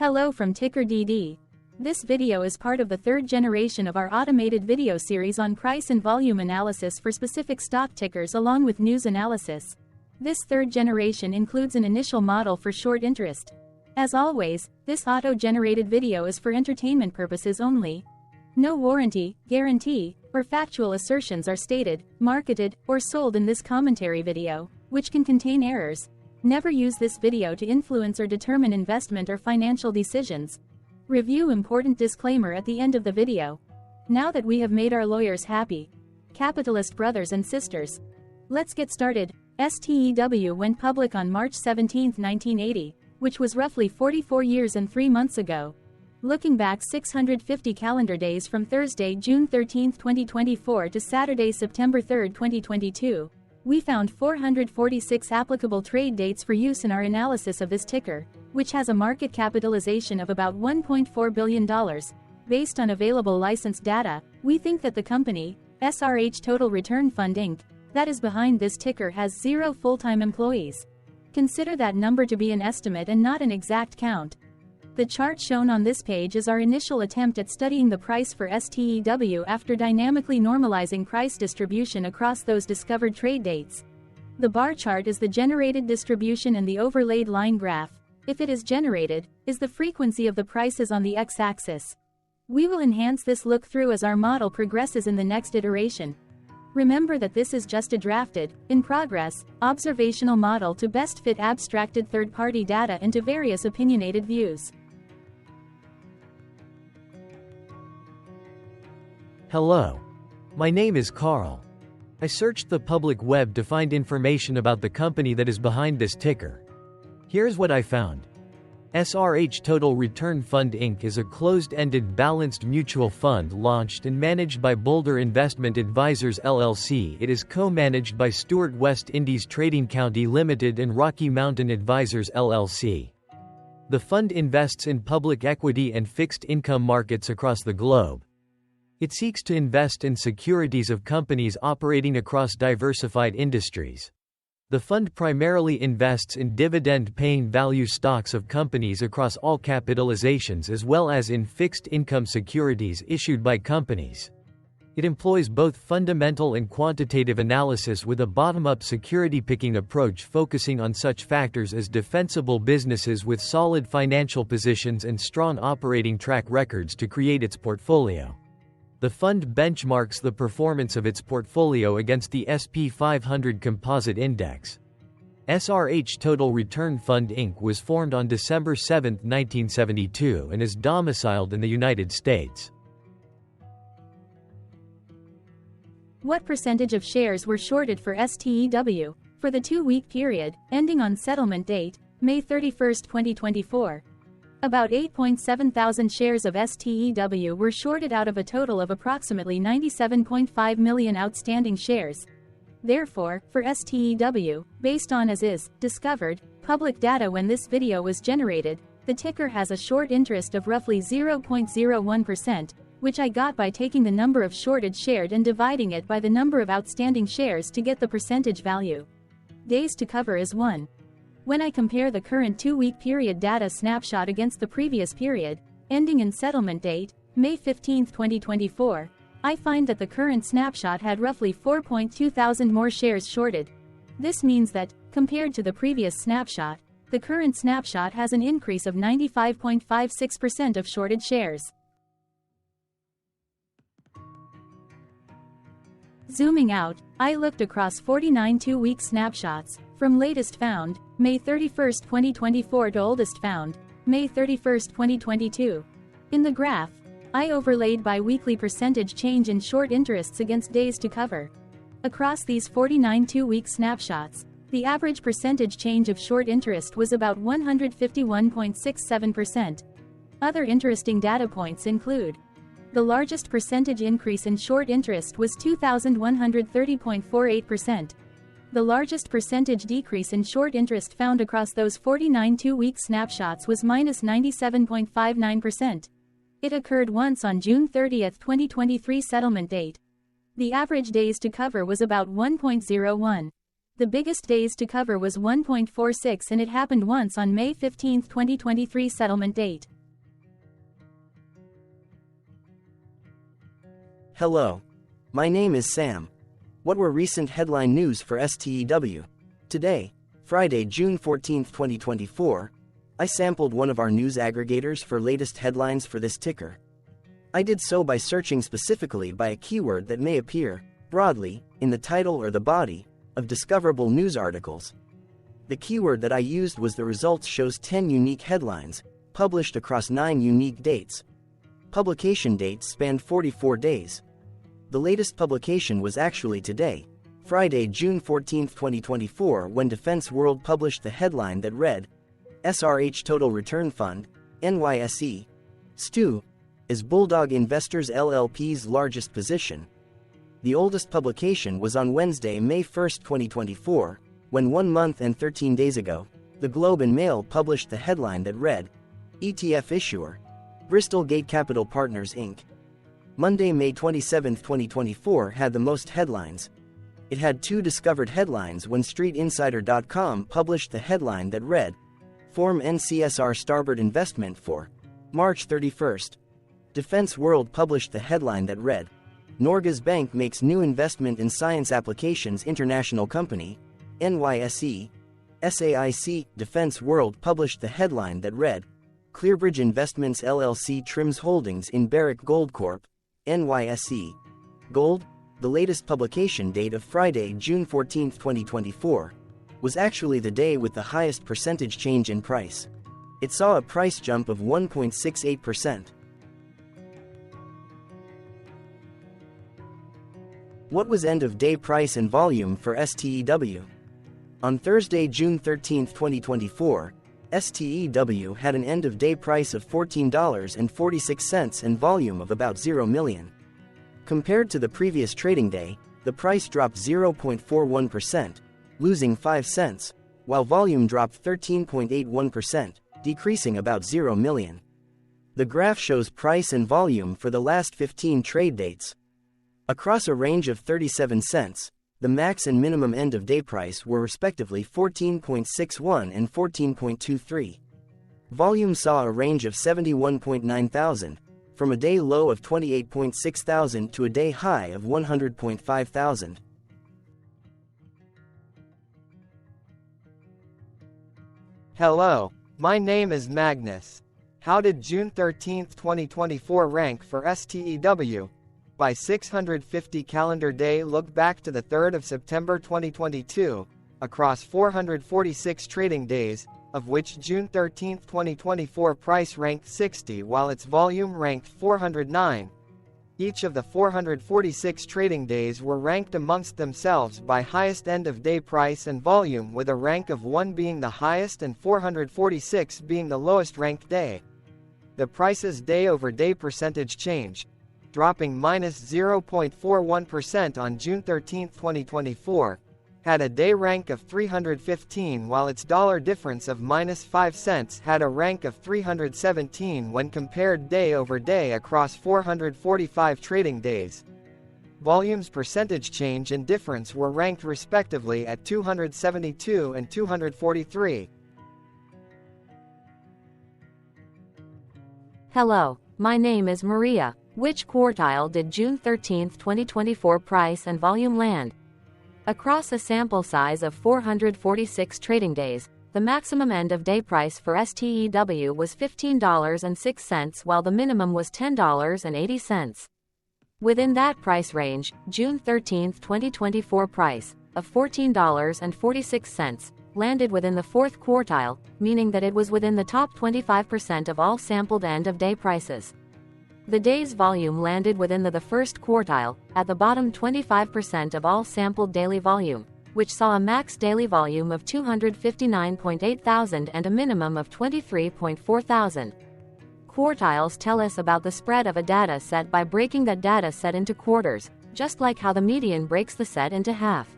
Hello from TickerDD. This video is part of the third generation of our automated video series on price and volume analysis for specific stock tickers along with news analysis. This third generation includes an initial model for short interest. As always, this auto-generated video is for entertainment purposes only. No warranty, guarantee, or factual assertions are stated, marketed, or sold in this commentary video, which can contain errors. Never use this video to influence or determine investment or financial decisions. Review important disclaimer at the end of the video. Now that we have made our lawyers happy, capitalist brothers and sisters, let's get started. STEW went public on March 17, 1980, which was roughly 44 years and 3 months ago. Looking back 650 calendar days from Thursday, June 13, 2024 to Saturday, September 3, 2022, we found 446 applicable trade dates for use in our analysis of this ticker, which has a market capitalization of about $1.4 billion. Based on available licensed data, we think that the company, SRH Total Return Fund Inc., that is behind this ticker has 0 full-time employees. Consider that number to be an estimate and not an exact count. The chart shown on this page is our initial attempt at studying the price for STEW after dynamically normalizing price distribution across those discovered trade dates. The bar chart is the generated distribution and the overlaid line graph, if it is generated, is the frequency of the prices on the x-axis. We will enhance this look-through as our model progresses in the next iteration. Remember that this is just a drafted, in progress, observational model to best fit abstracted third-party data into various opinionated views. Hello. My name is Carl. I searched the public web to find information about the company that is behind this ticker. Here's what I found. SRH Total Return Fund Inc. is a closed-ended balanced mutual fund launched and managed by Boulder Investment Advisors LLC. It is co-managed by Stewart West Indies Trading County Limited and Rocky Mountain Advisors LLC. The fund invests in public equity and fixed income markets across the globe. It seeks to invest in securities of companies operating across diversified industries. The fund primarily invests in dividend-paying value stocks of companies across all capitalizations as well as in fixed income securities issued by companies. It employs both fundamental and quantitative analysis with a bottom-up security-picking approach focusing on such factors as defensible businesses with solid financial positions and strong operating track records to create its portfolio. The fund benchmarks the performance of its portfolio against the SP 500 Composite Index. SRH Total Return Fund Inc. was formed on December 7, 1972 and is domiciled in the United States. What percentage of shares were shorted for STEW for the 2-week period, ending on settlement date, May 31, 2024? About 8.7 thousand shares of STEW were shorted out of a total of approximately 97.5 million outstanding shares. Therefore, for STEW, based on as is discovered public data when this video was generated, the ticker has a short interest of roughly 0.01%, which I got by taking the number of shorted shares and dividing it by the number of outstanding shares to get the percentage value. Days to cover is 1. When I compare the current 2-week period data snapshot against the previous period, ending in settlement date, May 15, 2024, I find that the current snapshot had roughly 4.2 thousand more shares shorted. This means that, compared to the previous snapshot, the current snapshot has an increase of 95.56% of shorted shares. Zooming out, I looked across 49 2-week snapshots, from latest found, May 31, 2024 to oldest found, May 31, 2022. In the graph, I overlaid bi-weekly percentage change in short interests against days to cover. Across these 49 2-week snapshots, the average percentage change of short interest was about 151.67%. Other interesting data points include: the largest percentage increase in short interest was 2,130.48%. The largest percentage decrease in short interest found across those 49 2-week snapshots was -97.59%. It occurred once on June 30, 2023 settlement date. The average days to cover was about 1.01. The biggest days to cover was 1.46 and it happened once on May 15, 2023 settlement date. Hello. My name is Sam. What were recent headline news for STEW? Today, Friday, June 14, 2024, I sampled one of our news aggregators for latest headlines for this ticker. I did so by searching specifically by a keyword that may appear, broadly, in the title or the body of discoverable news articles. The keyword that I used was the results shows 10 unique headlines, published across 9 unique dates. Publication dates spanned 44 days. The latest publication was actually today, Friday, June 14, 2024, when Defense World published the headline that read, SRH Total Return Fund, NYSE, STU, is Bulldog Investors LLP's largest position. The oldest publication was on Wednesday, May 1, 2024, when 1 month and 13 days ago, the Globe and Mail published the headline that read, ETF Issuer, Bristol Gate Capital Partners Inc. Monday, May 27, 2024 had the most headlines. It had 2 discovered headlines when StreetInsider.com published the headline that read, Form NCSR Starboard Investment for March 31st. Defense World published the headline that read, Norges Bank makes new investment in Science Applications International Company, NYSE. SAIC. Defense World published the headline that read, Clearbridge Investments LLC trims holdings in Barrick Gold Corp., NYSE. Gold, the latest publication date of Friday, June 14, 2024, was actually the day with the highest percentage change in price. It saw a price jump of 1.68%. What was end-of-day price and volume for STEW? On Thursday, June 13, 2024, STEW had an end-of-day price of $14.46 and volume of about 0 million. Compared to the previous trading day, the price dropped 0.41%, losing 5 cents, while volume dropped 13.81%, decreasing about 0 million. The graph shows price and volume for the last 15 trade dates. Across a range of 37 cents, the max and minimum end-of-day price were respectively 14.61 and 14.23. Volume saw a range of 71.9 thousand, from a day low of 28.6 thousand to a day high of 100.5 thousand. Hello, my name is Magnus. How did June 13, 2024 rank for STEW? By 650 calendar day. Look back to the 3rd of September 2022, across 446 trading days, of which June 13, 2024 price ranked 60 while its volume ranked 409. Each of the 446 trading days were ranked amongst themselves by highest end-of-day price and volume, with a rank of 1 being the highest and 446 being the lowest ranked day. The price's day-over-day percentage change, dropping -0.41% on June 13, 2024, had a day rank of 315 while its dollar difference of -5 cents had a rank of 317 when compared day over day across 445 trading days. Volume's percentage change and difference were ranked respectively at 272 and 243. Hello, my name is Maria. Which quartile did June 13, 2024 price and volume land? Across a sample size of 446 trading days, the maximum end-of-day price for STEW was $15.06 while the minimum was $10.80. Within that price range, June 13, 2024 price of $14.46 landed within the 4th quartile, meaning that it was within the top 25% of all sampled end-of-day prices. The day's volume landed within the 1st quartile, at the bottom 25% of all sampled daily volume, which saw a max daily volume of 259.8 thousand and a minimum of 23.4 thousand. Quartiles tell us about the spread of a data set by breaking that data set into quarters, just like how the median breaks the set into half.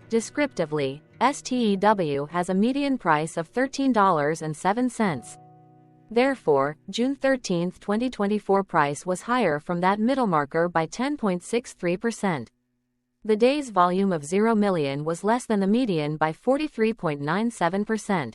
Descriptively, STEW has a median price of $13.07. Therefore, June 13, 2024 price was higher from that middle marker by 10.63%. The day's volume of 0 million was less than the median by 43.97%.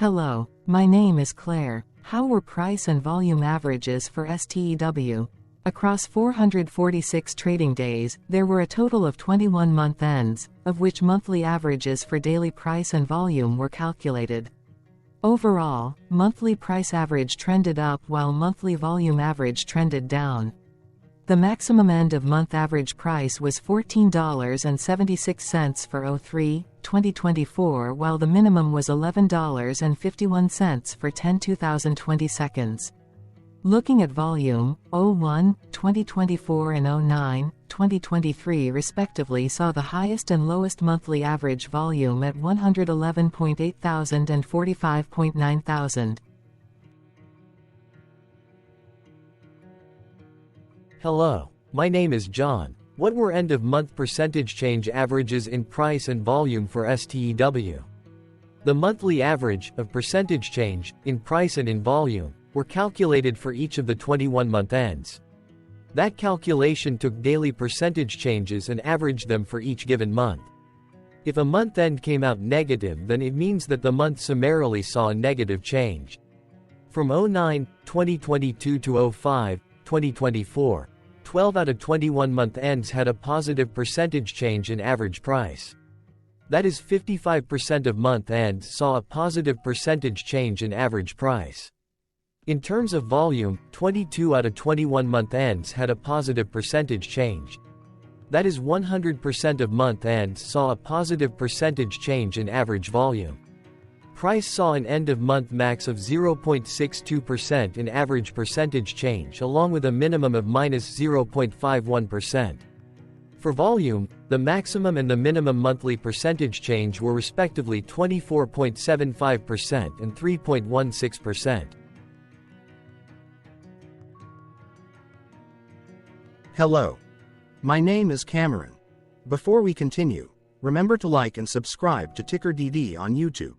Hello, my name is Claire. How were price and volume averages for STEW? Across 446 trading days, there were a total of 21 month ends, of which monthly averages for daily price and volume were calculated. Overall, monthly price average trended up while monthly volume average trended down. The maximum end-of-month average price was $14.76 for 03/2024, while the minimum was $11.51 for 10/2020 seconds. Looking at volume, 01/2024 and 09/2023 respectively saw the highest and lowest monthly average volume at 111.8 thousand and 45.9 thousand. Hello, my name is John. What were end-of-month percentage change averages in price and volume for STEW? The monthly average of percentage change in price and in volume were calculated for each of the 21-month ends. That calculation took daily percentage changes and averaged them for each given month. If a month end came out negative, then it means that the month summarily saw a negative change. From 09/2022 to 05/2024, 12 out of 21 month ends had a positive percentage change in average price. That is, 55% of month ends saw a positive percentage change in average price. In terms of volume, 22 out of 21 month ends had a positive percentage change. That is, 100% of month ends saw a positive percentage change in average volume. Price saw an end-of-month max of 0.62% in average percentage change, along with a minimum of -0.51%. For volume, the maximum and the minimum monthly percentage change were respectively 24.75% and 3.16%. Hello. My name is Cameron. Before we continue, remember to like and subscribe to TickerDD on YouTube.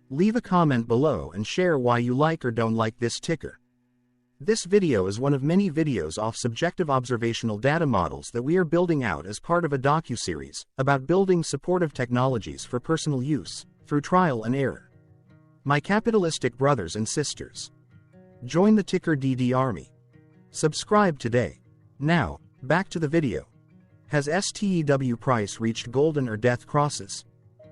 Leave a comment below and share why you like or don't like this ticker. This video is one of many videos off subjective observational data models that we are building out as part of a docu-series about building supportive technologies for personal use through trial and error. My capitalistic brothers and sisters, join the TickerDD army. Subscribe today. Now, back to the video. Has STEW price reached golden or death crosses?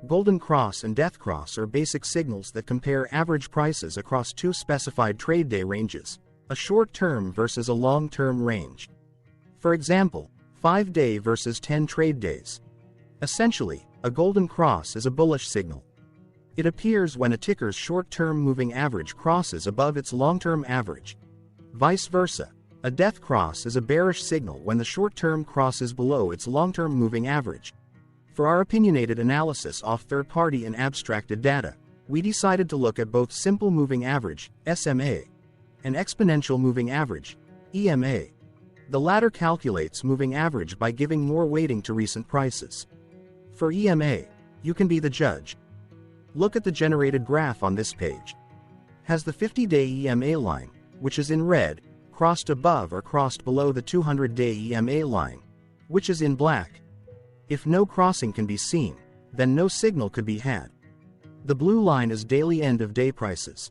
Golden cross and death cross are basic signals that compare average prices across two specified trade day ranges, a short-term versus a long-term range. For example, 5-day versus 10 trade days. Essentially, a golden cross is a bullish signal. It appears when a ticker's short-term moving average crosses above its long-term average. Vice versa, a death cross is a bearish signal when the short-term crosses below its long-term moving average. For our opinionated analysis off third-party and abstracted data, we decided to look at both simple moving average, SMA, and exponential moving average, EMA. The latter calculates moving average by giving more weighting to recent prices. For EMA, you can be the judge. Look at the generated graph on this page. Has the 50-day EMA line, which is in red, crossed above or crossed below the 200-day EMA line, which is in black? If no crossing can be seen, then no signal could be had. The blue line is daily end-of-day prices.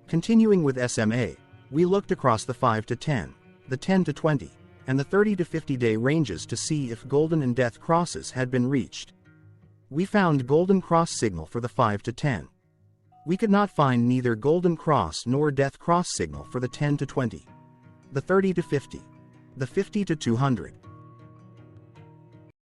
Continuing with SMA, we looked across the 5 to 10, the 10 to 20, and the 30 to 50-day ranges to see if golden and death crosses had been reached. We found golden cross signal for the 5 to 10. We could not find neither golden cross nor death cross signal for the 10 to 20, the 30 to 50, the 50 to 200.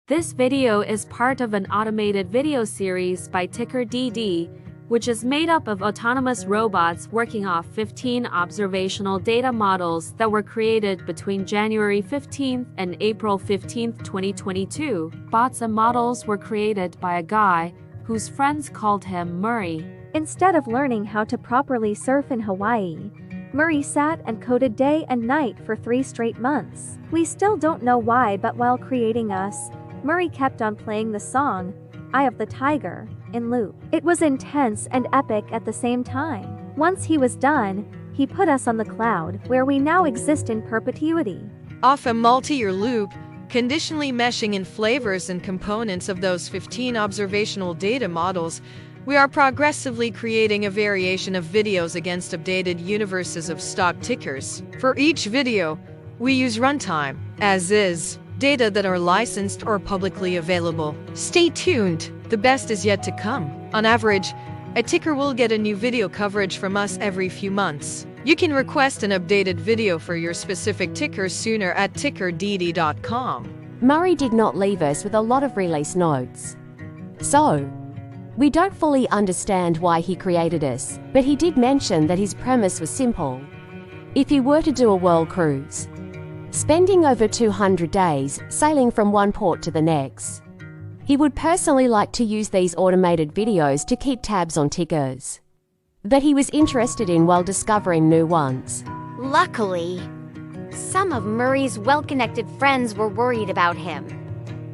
This video is part of an automated video series by TickerDD, which is made up of autonomous robots working off 15 observational data models that were created between January 15th and April 15th, 2022. Bots and models were created by a guy whose friends called him Murray. Instead of learning how to properly surf in Hawaii, Murray sat and coded day and night for 3 straight months. We still don't know why, but while creating us, Murray kept on playing the song, Eye of the Tiger, in loop. It was intense and epic at the same time. Once he was done, he put us on the cloud, where we now exist in perpetuity. Off a multi-year loop, conditionally meshing in flavors and components of those 15 observational data models, We are progressively creating a variation of videos against updated universes of stock tickers. For each video, we use runtime, as is, data that are licensed or publicly available. Stay tuned, the best is yet to come. On average, a ticker will get a new video coverage from us every few months. You can request an updated video for your specific ticker sooner at TickerDD.com. Murray did not leave us with a lot of release notes. So, we don't fully understand why he created us, but he did mention that his premise was simple. If he were to do a world cruise, spending over 200 days sailing from one port to the next, he would personally like to use these automated videos to keep tabs on tickers that he was interested in while discovering new ones. Luckily, some of Murray's well-connected friends were worried about him.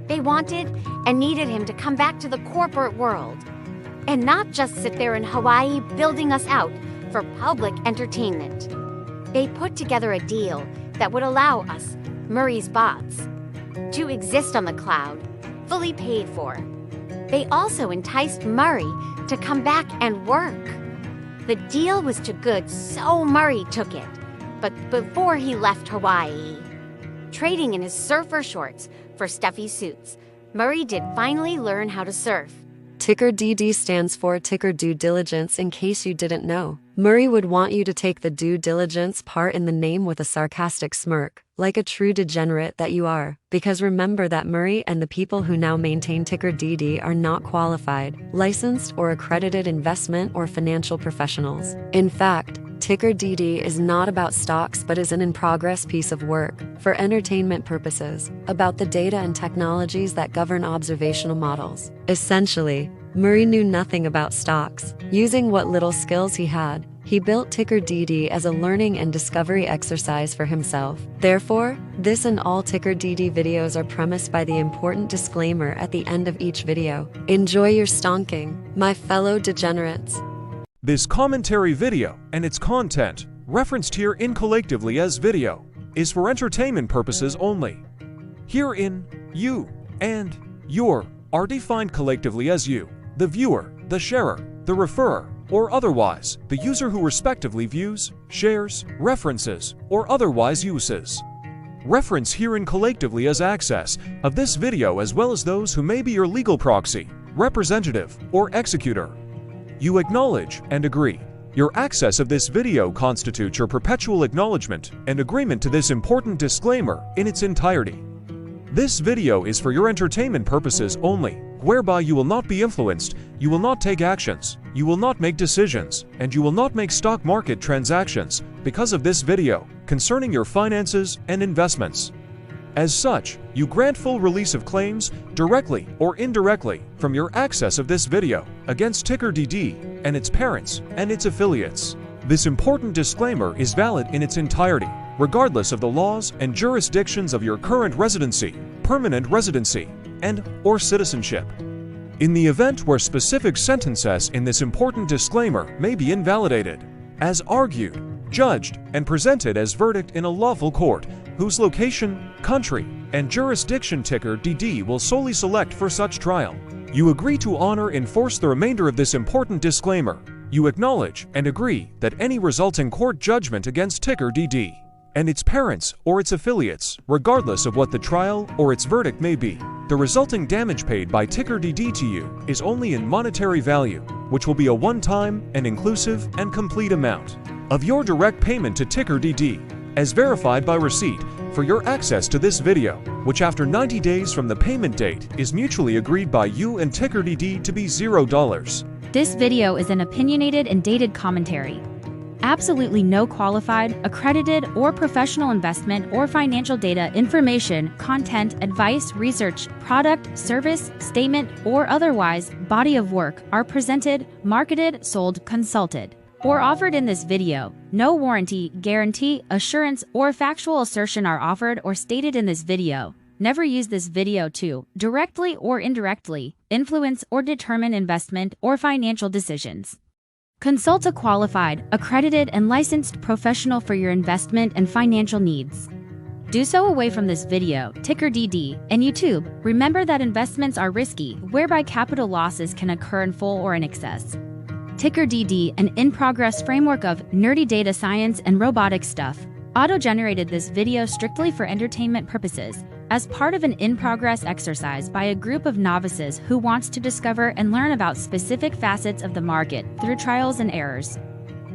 They wanted and needed him to come back to the corporate world and not just sit there in Hawaii building us out for public entertainment. They put together a deal that would allow us, Murray's bots, to exist on the cloud, fully paid for. They also enticed Murray to come back and work. The deal was too good, so Murray took it. But before he left Hawaii, trading in his surfer shorts for stuffy suits, Murray did finally learn how to surf. TickerDD stands for Ticker Due Diligence, in case you didn't know. Murray would want you to take the due diligence part in the name with a sarcastic smirk, like a true degenerate that you are. Because remember that Murray and the people who now maintain TickerDD are not qualified, licensed, or accredited investment or financial professionals. In fact, TickerDD is not about stocks but is an in-progress piece of work, for entertainment purposes, about the data and technologies that govern observational models. Essentially, Murray knew nothing about stocks. Using what little skills he had, he built TickerDD as a learning and discovery exercise for himself. Therefore, this and all TickerDD videos are premised by the important disclaimer at the end of each video. Enjoy your stonking, my fellow degenerates. This commentary video and its content, referenced here collectively as video, is for entertainment purposes only. Herein, you and your are defined collectively as you, the viewer, the sharer, the referrer, or otherwise, the user who respectively views, shares, references, or otherwise uses. Reference herein collectively as access of this video as well as those who may be your legal proxy, representative, or executor. You acknowledge and agree. Your access of this video constitutes your perpetual acknowledgement and agreement to this important disclaimer in its entirety. This video is for your entertainment purposes only, whereby you will not be influenced, you will not take actions, you will not make decisions, and you will not make stock market transactions because of this video concerning your finances and investments. As such, you grant full release of claims, directly or indirectly, from your access of this video against TickerDD and its parents and its affiliates. This important disclaimer is valid in its entirety, regardless of the laws and jurisdictions of your current residency, permanent residency, and/or citizenship. In the event where specific sentences in this important disclaimer may be invalidated, as argued, judged, and presented as verdict in a lawful court, whose location, country, and jurisdiction TickerDD will solely select for such trial. You agree to honor and enforce the remainder of this important disclaimer. You acknowledge and agree that any resulting court judgment against TickerDD and its parents or its affiliates, regardless of what the trial or its verdict may be, the resulting damage paid by TickerDD to you is only in monetary value, which will be a one-time and inclusive and complete amount of your direct payment to TickerDD, as verified by receipt, for your access to this video, which after 90 days from the payment date is mutually agreed by you and TickerDD to be $0. This video is an opinionated and dated commentary. Absolutely no qualified, accredited, or professional investment or financial data, information, content, advice, research, product, service, statement, or otherwise body of work are presented, marketed, sold, consulted, or offered in this video. No warranty, guarantee, assurance, or factual assertion are offered or stated in this video. Never use this video to, directly or indirectly, influence or determine investment or financial decisions. Consult a qualified, accredited, and licensed professional for your investment and financial needs. Do so away from this video, TickerDD, and YouTube. Remember that investments are risky, whereby capital losses can occur in full or in excess. TickerDD, an in-progress framework of nerdy data science and robotic stuff, auto-generated this video strictly for entertainment purposes, as part of an in-progress exercise by a group of novices who wants to discover and learn about specific facets of the market through trials and errors.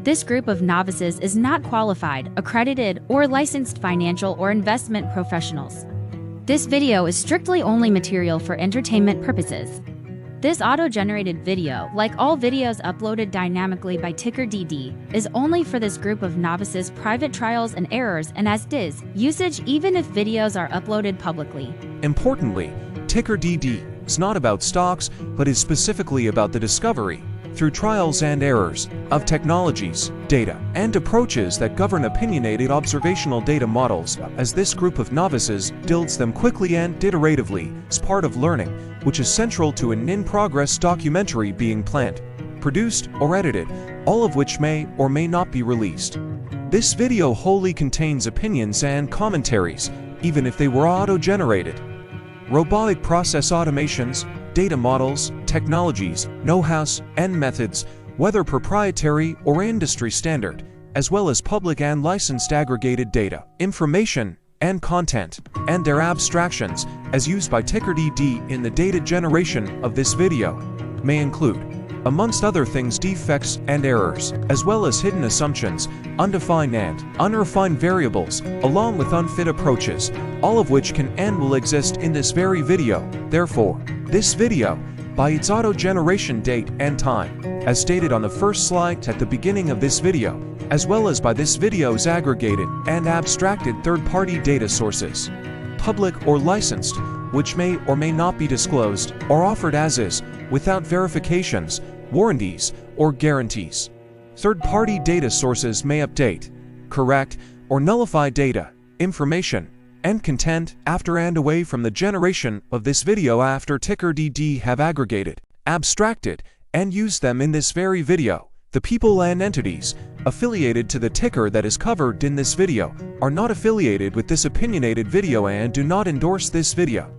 This group of novices is not qualified, accredited, or licensed financial or investment professionals. This video is strictly only material for entertainment purposes. This auto-generated video, like all videos uploaded dynamically by TickerDD, is only for this group of novices' private trials and errors and as is usage even if videos are uploaded publicly. Importantly, TickerDD is not about stocks, but is specifically about the discovery, through trials and errors, of technologies, data, and approaches that govern opinionated observational data models, as this group of novices builds them quickly and iteratively as part of learning, which is central to an in-progress documentary being planned, produced, or edited, all of which may or may not be released. This video wholly contains opinions and commentaries, even if they were auto-generated. Robotic process automations, data models, technologies, know-hows, and methods, whether proprietary or industry standard, as well as public and licensed aggregated data, information, and content, and their abstractions, as used by TickerDD in the data generation of this video, may include, amongst other things, defects and errors, as well as hidden assumptions, undefined and unrefined variables, along with unfit approaches, all of which can and will exist in this very video. Therefore, this video, by its auto-generation date and time, as stated on the first slide at the beginning of this video, as well as by this video's aggregated and abstracted third-party data sources, public or licensed, which may or may not be disclosed or offered as is, without verifications, warranties, or guarantees. Third-party data sources may update, correct, or nullify data, information, and content after and away from the generation of this video after TickerDD have aggregated, abstracted, and used them in this very video. The people and entities affiliated to the ticker that is covered in this video are not affiliated with this opinionated video and do not endorse this video.